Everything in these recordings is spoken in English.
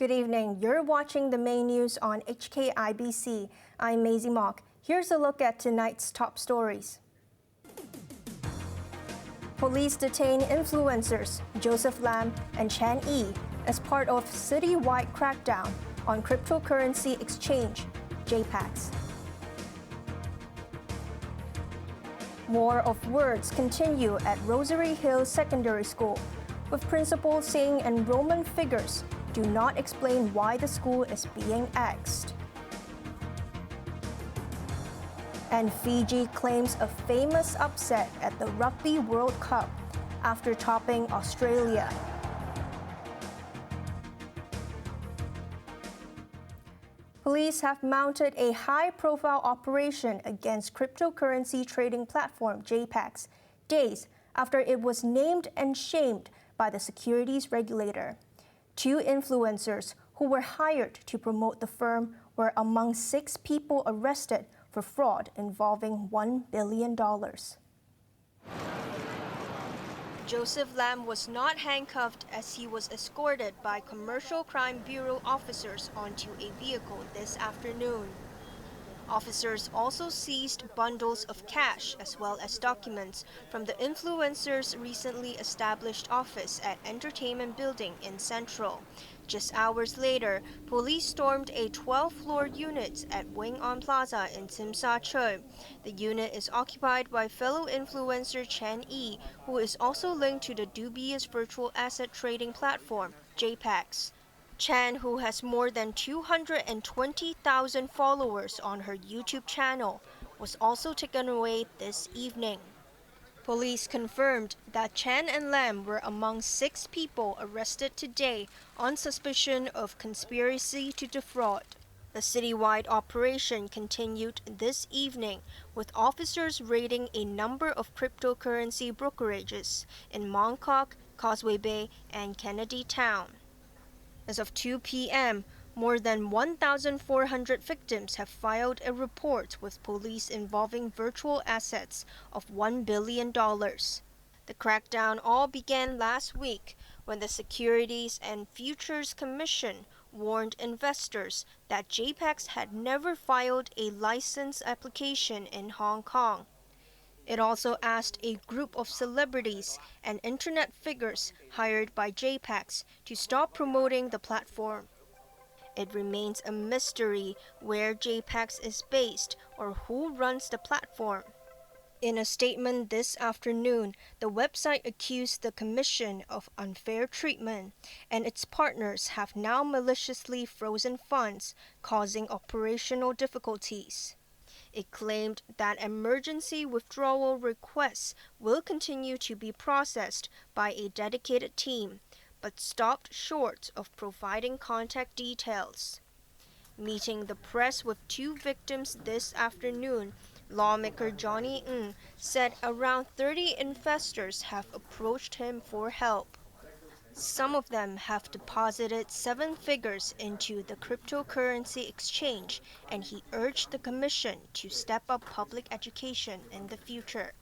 Good evening. You're watching the main news on HKIBC. I'm Maisy Mok. Here's a look at tonight's top stories. Police detain influencers Joseph Lam and Chan Yi as part of citywide crackdown on cryptocurrency exchange, JPEX. War of words continue at Rosaryhill Secodary School, with principals saying enrollment figures do not explain why the school is being axed. And Fiji claims a famous upset at the Rugby World Cup after topping Australia. Police have mounted a high-profile operation against cryptocurrency trading platform JPEX days after it was named and shamed by the securities regulator. 2 influencers who were hired to promote the firm were among 6 people arrested for fraud involving $1 billion. Joseph Lam was not handcuffed as he was escorted by Commercial Crime Bureau officers onto a vehicle this afternoon. Officers also seized bundles of cash as well as documents from the influencer's recently established office at Entertainment Building in Central. Just hours later, police stormed a 12-floor unit at Wang Plaza in Tsim Sha Tsui. The unit is occupied by fellow influencer Chan Yi, who is also linked to the dubious virtual asset trading platform, JPEX. Chan, who has more than 220,000 followers on her YouTube channel, was also taken away this evening. Police confirmed that Chan and Lam were among 6 people arrested today on suspicion of conspiracy to defraud. The citywide operation continued this evening, with officers raiding a number of cryptocurrency brokerages in Mongkok, Causeway Bay, and Kennedy Town. As of 2 p.m., more than 1,400 victims have filed a report with police involving virtual assets of $1 billion. The crackdown all began last week when the Securities and Futures Commission warned investors that JPEX had never filed a license application in Hong Kong. It also asked a group of celebrities and internet figures hired by JPEX to stop promoting the platform. It remains a mystery where JPEX is based or who runs the platform. In a statement this afternoon, the website accused the Commission of unfair treatment, and its partners have now maliciously frozen funds, causing operational difficulties. It claimed that emergency withdrawal requests will continue to be processed by a dedicated team, but stopped short of providing contact details. Meeting the press with 2 victims this afternoon, lawmaker Johnny Ng said around 30 investors have approached him for help. Some of them have deposited 7 figures into the cryptocurrency exchange, and he urged the commission to step up public education in the future.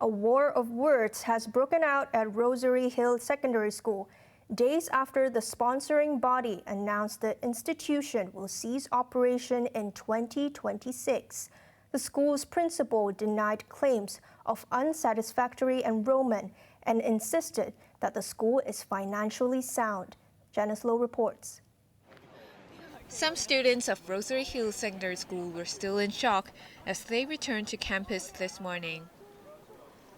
A war of words has broken out at Rosaryhill Secodary School, days after the sponsoring body announced the institution will cease operation in 2026. The school's principal denied claims of unsatisfactory enrollment and insisted that the school is financially sound. Janice Low reports. Some students of Rosaryhill Secodary School were still in shock as they returned to campus this morning.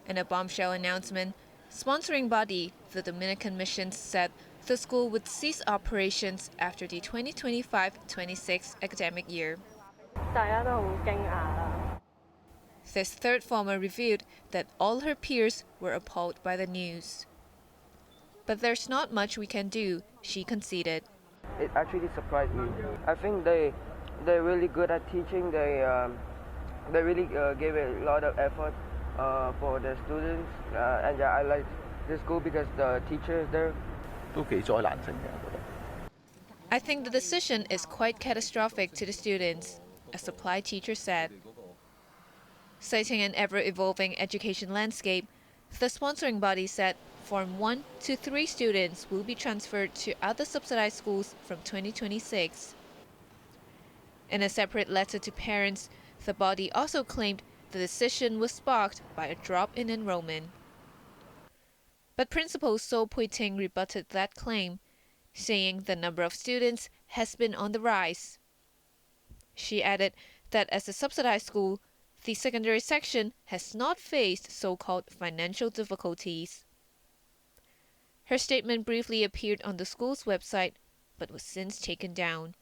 In a bombshell announcement, sponsoring body, the Dominican Mission, said the school would cease operations after the 2025-26 academic year. This third former revealed that all her peers were appalled by the news. But there's not much we can do, she conceded. It actually surprised me. I think they're really good at teaching. They really gave a lot of effort for the students. And yeah, I like this school because the teacher is there. I think the decision is quite catastrophic to the students, a supply teacher said. Citing an ever-evolving education landscape, the sponsoring body said Form 1 to 3 students will be transferred to other subsidized schools from 2026. In a separate letter to parents, the body also claimed the decision was sparked by a drop in enrollment. But Principal So Pui-ting rebutted that claim, saying the number of students has been on the rise. She added that as a subsidized school, the secondary section has not faced so-called financial difficulties. Her statement briefly appeared on the school's website, but was since taken down.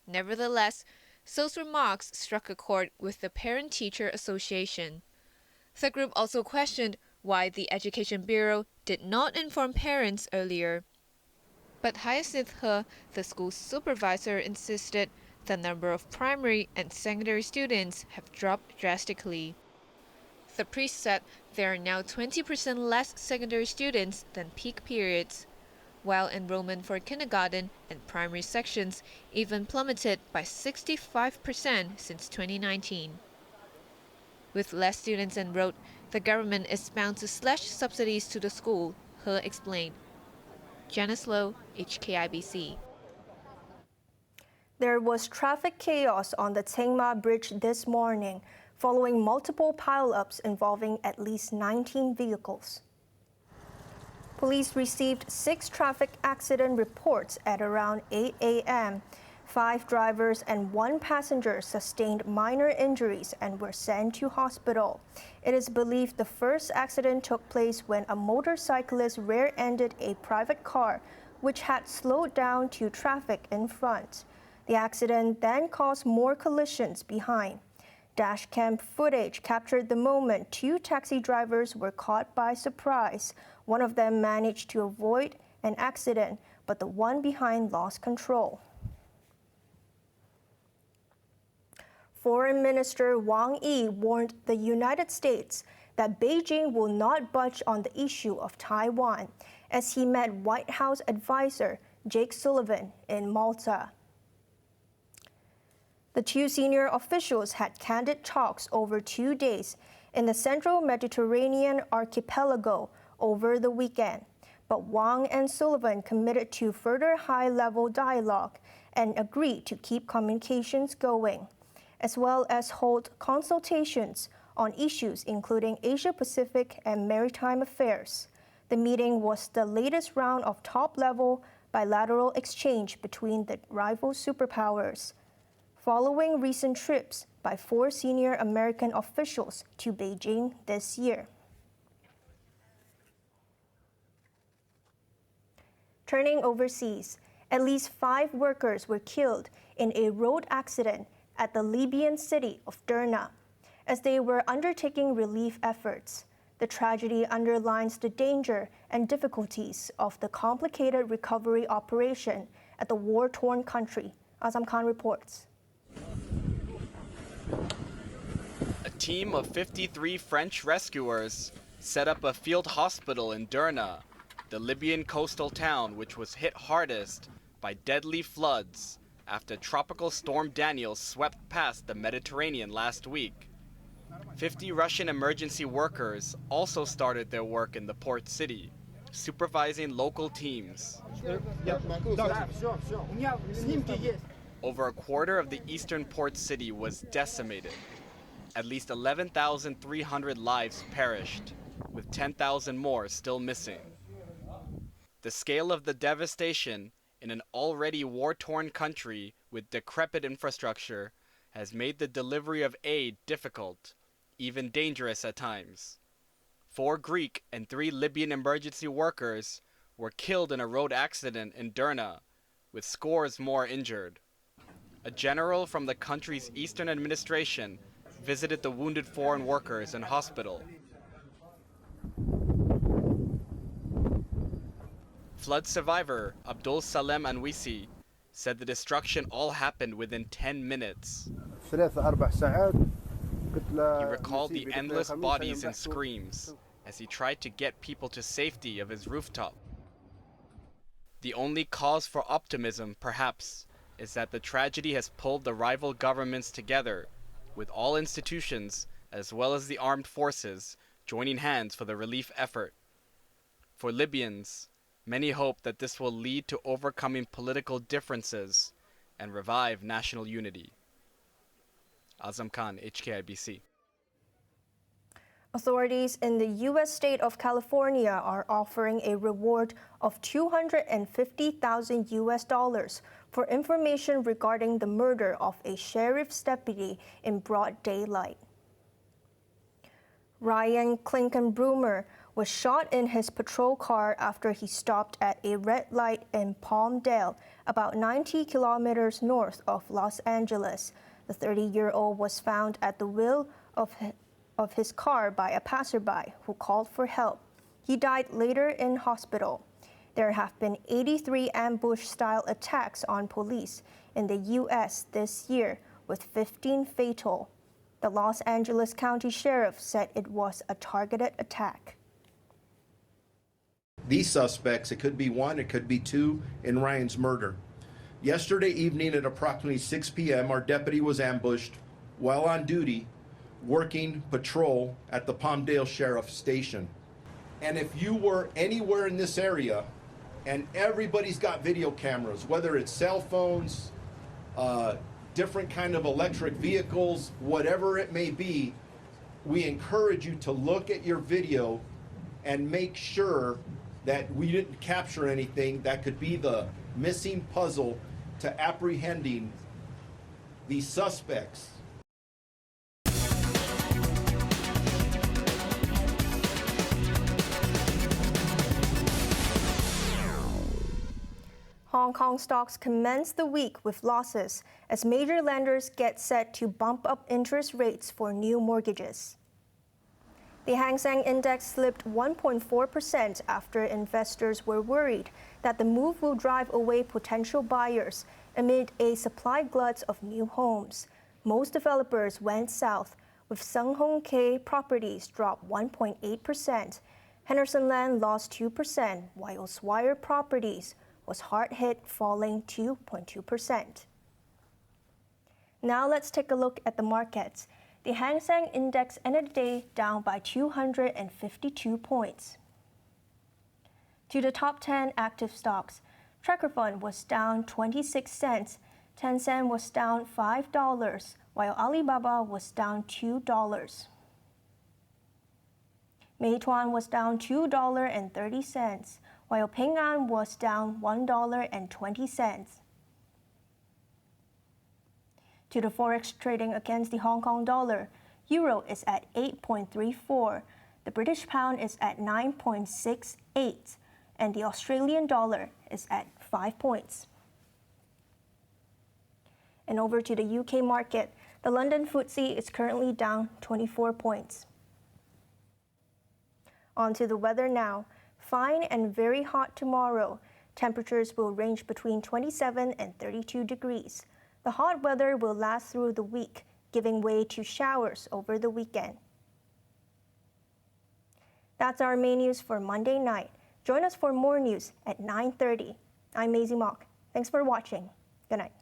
Nevertheless, So's remarks struck a chord with the Parent-Teacher Association. The group also questioned why the Education Bureau did not inform parents earlier. But Hyacinth He, the school's supervisor, insisted the number of primary and secondary students have dropped drastically. The priest said there are now 20% less secondary students than peak periods, while enrollment for kindergarten and primary sections even plummeted by 65% since 2019. With less students enrolled, the government is bound to slash subsidies to the school, He explained. Janice Low, HKIBC. There was traffic chaos on the Tengma Bridge this morning, following multiple pileups involving at least 19 vehicles. Police received 6 traffic accident reports at around 8 a.m. 5 drivers and 1 passenger sustained minor injuries and were sent to hospital. It is believed the first accident took place when a motorcyclist rear-ended a private car, which had slowed down to traffic in front. The accident then caused more collisions behind. Dashcam footage captured the moment 2 taxi drivers were caught by surprise. One of them managed to avoid an accident, but the one behind lost control. Foreign Minister Wang warned the United States that Beijing will not budge on the issue of Taiwan as he met White House advisor Jake Sullivan in Malta. The 2 senior officials had candid talks over 2 days in the central Mediterranean archipelago over the weekend, but Wang and Sullivan committed to further high-level dialogue and agreed to keep communications going, as well as hold consultations on issues including Asia-Pacific and maritime affairs. The meeting was the latest round of top-level bilateral exchange between the rival superpowers, following recent trips by 4 senior American officials to Beijing this year. Turning overseas, at least 5 workers were killed in a road accident at the Libyan city of Derna as they were undertaking relief efforts. The tragedy underlines the danger and difficulties of the complicated recovery operation at the war-torn country. Azam Khan reports. A team of 53 French rescuers set up a field hospital in Derna, the Libyan coastal town which was hit hardest by deadly floods after Tropical Storm Daniel swept past the Mediterranean last week. 50 Russian emergency workers also started their work in the port city, supervising local teams. Over a quarter of the eastern port city was decimated. At least 11,300 lives perished, with 10,000 more still missing. The scale of the devastation in an already war-torn country with decrepit infrastructure has made the delivery of aid difficult, even dangerous at times. 4 Greek and 3 Libyan emergency workers were killed in a road accident in Derna, with scores more injured. A general from the country's eastern administration visited the wounded foreign workers in hospital. Flood survivor Abdul Salem Anwisi said the destruction all happened within 10 minutes. He recalled the endless bodies and screams as he tried to get people to safety of his rooftop. The only cause for optimism, perhaps, is that the tragedy has pulled the rival governments together, with all institutions, as well as the armed forces, joining hands for the relief effort. For Libyans, many hope that this will lead to overcoming political differences and revive national unity. Azam Khan, HKIBC. Authorities in the U.S. state of California are offering a reward of $250,000 for information regarding the murder of a sheriff's deputy in broad daylight. Ryan Klinkenbroomer was shot in his patrol car after he stopped at a red light in Palmdale, about 90 kilometers north of Los Angeles. The 30-year-old was found at the wheel of his car by a passerby who called for help. He died later in hospital. There have been 83 ambush-style attacks on police in the U.S. this year, with 15 fatal. The Los Angeles County Sheriff said it was a targeted attack. These suspects, it could be one, it could be two, in Ryan's murder. Yesterday evening at approximately 6 p.m., our deputy was ambushed while on duty, working patrol at the Palmdale Sheriff Station. And if you were anywhere in this area, and everybody's got video cameras, whether it's cell phones, different kind of electric vehicles, whatever it may be, we encourage you to look at your video and make sure that we didn't capture anything that could be the missing puzzle to apprehending these suspects. Hong Kong stocks commenced the week with losses as major lenders get set to bump up interest rates for new mortgages. The Hang Seng Index slipped 1.4% after investors were worried that the move will drive away potential buyers amid a supply glut of new homes. Most developers went south, with Sung Hong Kay Properties dropped 1.8%. Henderson Land lost 2%, while Swire Properties was hard hit, falling 2.2%. Now let's take a look at the markets. The Hang Seng Index ended the day down by 252 points. To the top 10 active stocks, Tracker Fund was down 26 cents, Tencent was down $5, while Alibaba was down $2. Meituan was down $2.30, while Ping An was down $1.20. To the forex trading against the Hong Kong dollar, euro is at 8.34, the British pound is at 9.68, and the Australian dollar is at 5 points. And over to the UK market, the London FTSE is currently down 24 points. On to the weather now. Fine and very hot tomorrow. Temperatures will range between 27 and 32 degrees. The hot weather will last through the week, giving way to showers over the weekend. That's our main news for Monday night. Join us for more news at 9:30. I'm Maisy Mok. Thanks for watching. Good night.